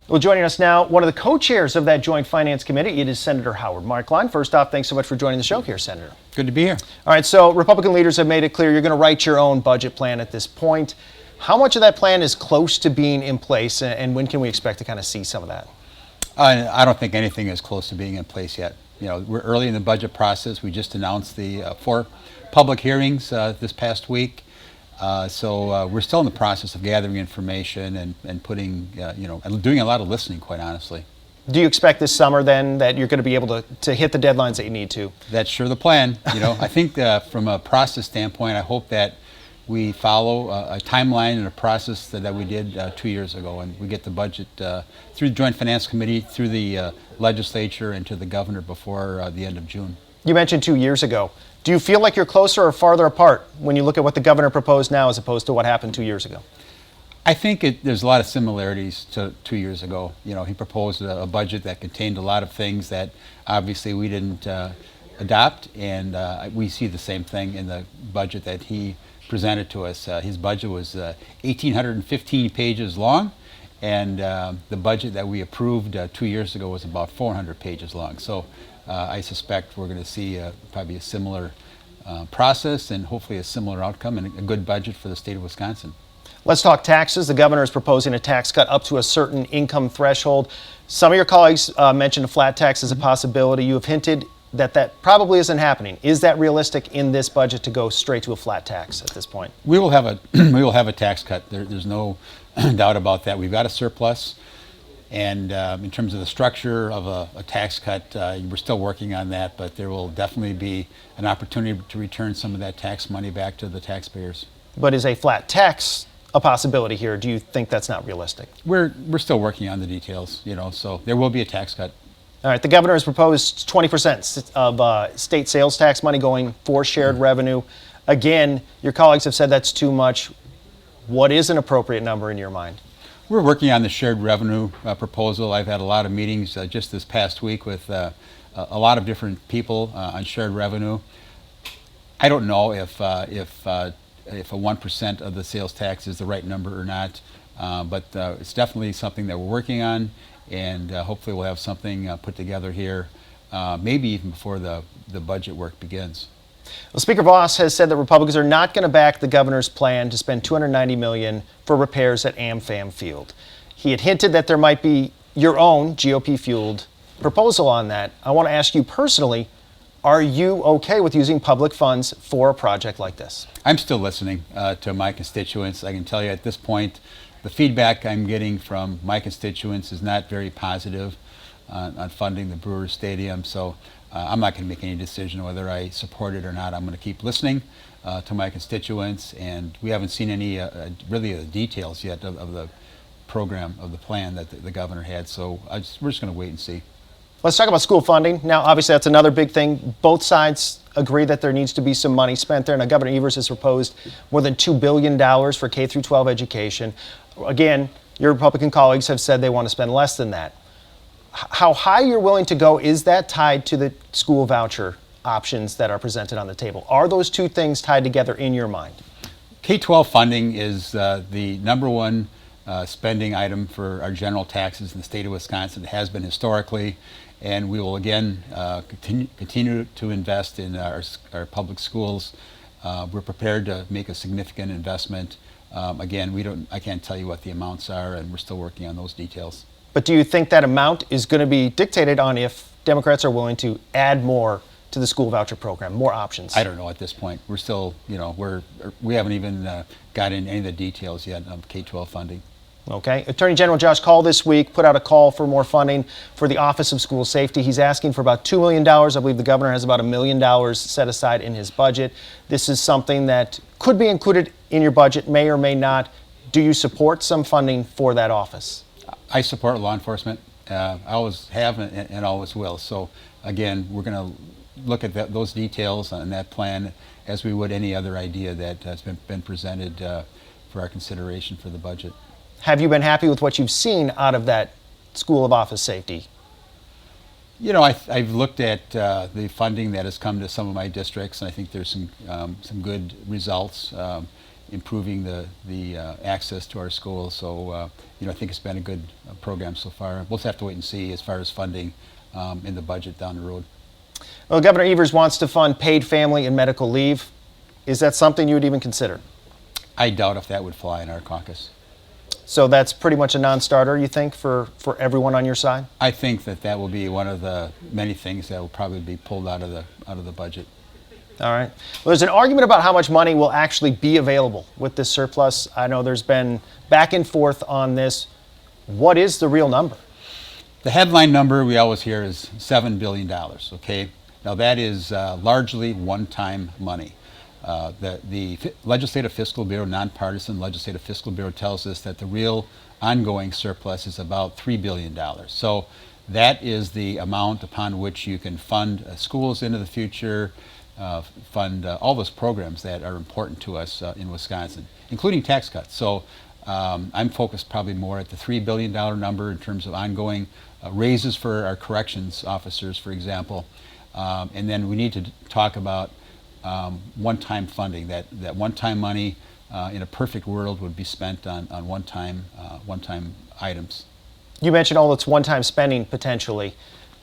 Well, joining us now, one of the co-chairs of that Joint Finance Committee, it is Senator Howard Marklein. First off, thanks so much for joining the show here, Senator. Good to be here. All right, so Republican leaders have made it clear you're going to write your own budget plan at this point. How much of that plan is close to being in place, and when can we expect to kind of see some of that? I don't think anything is close to being in place yet. You know, we're early in the budget process. We just announced the 4 public hearings this past week. So we're still in the process of gathering information and putting, and doing a lot of listening, quite honestly. Do you expect this summer then that you're going to be able to hit the deadlines that you need to? That's sure the plan. You know, I think from a process standpoint, I hope that we follow a timeline and a process that we did 2 years ago, and we get the budget through the Joint Finance Committee, through the legislature, and to the governor before the end of June. You mentioned 2 years ago. Do you feel like you're closer or farther apart when you look at what the governor proposed now as opposed to what happened 2 years ago? I think there's a lot of similarities to 2 years ago. You know, he proposed a budget that contained a lot of things that obviously we didn't adopt, and we see the same thing in the budget that he presented to us. His budget was 1,815 pages long, and the budget that we approved 2 years ago was about 400 pages long. So I suspect we're going to see probably a similar process and hopefully a similar outcome and a good budget for the state of Wisconsin. Let's talk taxes. The governor is proposing a tax cut up to a certain income threshold. Some of your colleagues mentioned a flat tax as a possibility. You have hinted that probably isn't happening. Is that realistic in this budget to go straight to a flat tax at this point? We will have a tax cut. There's no doubt about that. We've got a surplus. And in terms of the structure of a tax cut, we're still working on that, but there will definitely be an opportunity to return some of that tax money back to the taxpayers. But is a flat tax a possibility here? Do you think that's not realistic? We're still working on the details, you know, so there will be a tax cut. All right, the governor has proposed 20% of state sales tax money going for shared revenue. Again, your colleagues have said that's too much. What is an appropriate number in your mind? We're working on the shared revenue proposal. I've had a lot of meetings just this past week with a lot of different people on shared revenue. I don't know if a 1% of the sales tax is the right number or not, but it's definitely something that we're working on, and hopefully we'll have something put together here, maybe even before the budget work begins. Well, Speaker Voss has said that Republicans are not going to back the governor's plan to spend $290 million for repairs at AmFam Field. He had hinted that there might be your own GOP-fueled proposal on that. I want to ask you personally, are you okay with using public funds for a project like this? I'm still listening to my constituents. I can tell you at this point, the feedback I'm getting from my constituents is not very positive on funding the Brewers Stadium. So I'm not going to make any decision whether I support it or not. I'm going to keep listening to my constituents, and we haven't seen any really the details yet of the program, of the plan that the governor had. So we're just going to wait and see. Let's talk about school funding. Now, obviously, that's another big thing. Both sides agree that there needs to be some money spent there. Now, Governor Evers has proposed more than $2 billion for K-12 education. Again, your Republican colleagues have said they want to spend less than that. How high you're willing to go, is that tied to the school voucher options that are presented on the table? Are those two things tied together in your mind? K-12 funding is the number one spending item for our general taxes in the state of Wisconsin. It has been historically, and we will again continue to invest in our public schools. We're prepared to make a significant investment. Again, I can't tell you what the amounts are, and we're still working on those details. But do you think that amount is going to be dictated on if Democrats are willing to add more to the school voucher program, more options? I don't know at this point. We're still, we haven't even got in any of the details yet of K-12 funding. Okay. Attorney General Josh Call this week put out a call for more funding for the Office of School Safety. He's asking for about $2 million. I believe the governor has about $1 million set aside in his budget. This is something that could be included in your budget, may or may not. Do you support some funding for that office? I support law enforcement. I always have and always will. So again, we're going to look at those details on that plan as we would any other idea that has been presented for our consideration for the budget. Have you been happy with what you've seen out of that School of Office Safety? You know, I've looked at the funding that has come to some of my districts, and I think there's some good results. improving the access to our schools. So I think it's been a good program so far. We'll just have to wait and see as far as funding in the budget down the road. Well, Governor Evers wants to fund paid family and medical leave. Is that something you would even consider? I doubt if that would fly in our caucus. So that's pretty much a non-starter, you think, for everyone on your side? I think that will be one of the many things that will probably be pulled out of the budget. All right. Well, there's an argument about how much money will actually be available with this surplus. I know there's been back and forth on this. What is the real number? The headline number we always hear is $7 billion, okay? Now that is largely one-time money. The Legislative Fiscal Bureau, nonpartisan Legislative Fiscal Bureau, tells us that the real ongoing surplus is about $3 billion. So that is the amount upon which you can fund schools into the future, fund all those programs that are important to us in Wisconsin, including tax cuts. So I'm focused probably more at the $3 billion number in terms of ongoing raises for our corrections officers, for example. And then we need to talk about one-time funding. That one-time money in a perfect world would be spent on one-time items. You mentioned all its one-time spending potentially.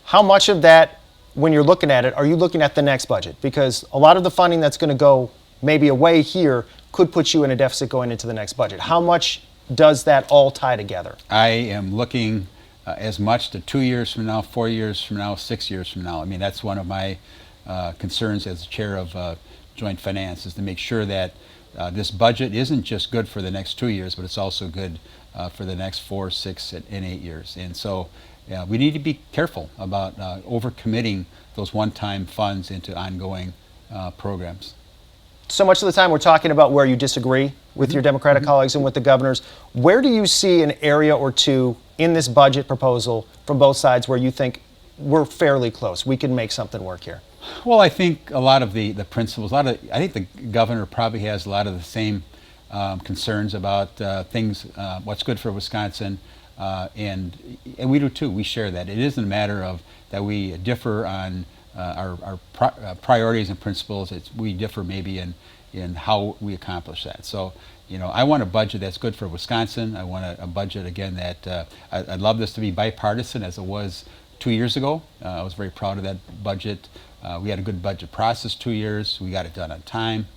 How much of that, when you're looking at it, are you looking at the next budget? Because a lot of the funding that's going to go maybe away here could put you in a deficit going into the next budget. How much does that all tie together? I am looking as much to 2 years from now, 4 years from now, 6 years from now. I mean, that's one of my concerns as chair of Joint Finance, is to make sure that this budget isn't just good for the next 2 years, but it's also good for the next 4, 6, and 8 years. And so we need to be careful about overcommitting those one-time funds into ongoing programs. So much of the time we're talking about where you disagree with your Democratic colleagues and with the governors. Where do you see an area or two in this budget proposal from both sides where you think we're fairly close, we can make something work here? Well, I think a lot of the principles, I think the governor probably has a lot of the same concerns about things, what's good for Wisconsin, and we do too. We share that. It isn't a matter of that we differ on our priorities and principles. We differ maybe in how we accomplish that. So, I want a budget that's good for Wisconsin. I want a budget, again, that I'd love this to be bipartisan as it was 2 years ago. I was very proud of that budget. We had a good budget process 2 years. We got it done on time.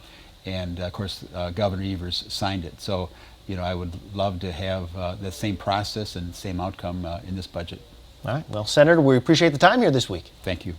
And of course, Governor Evers signed it. So, I would love to have the same process and same outcome in this budget. All right. Well, Senator, we appreciate the time here this week. Thank you.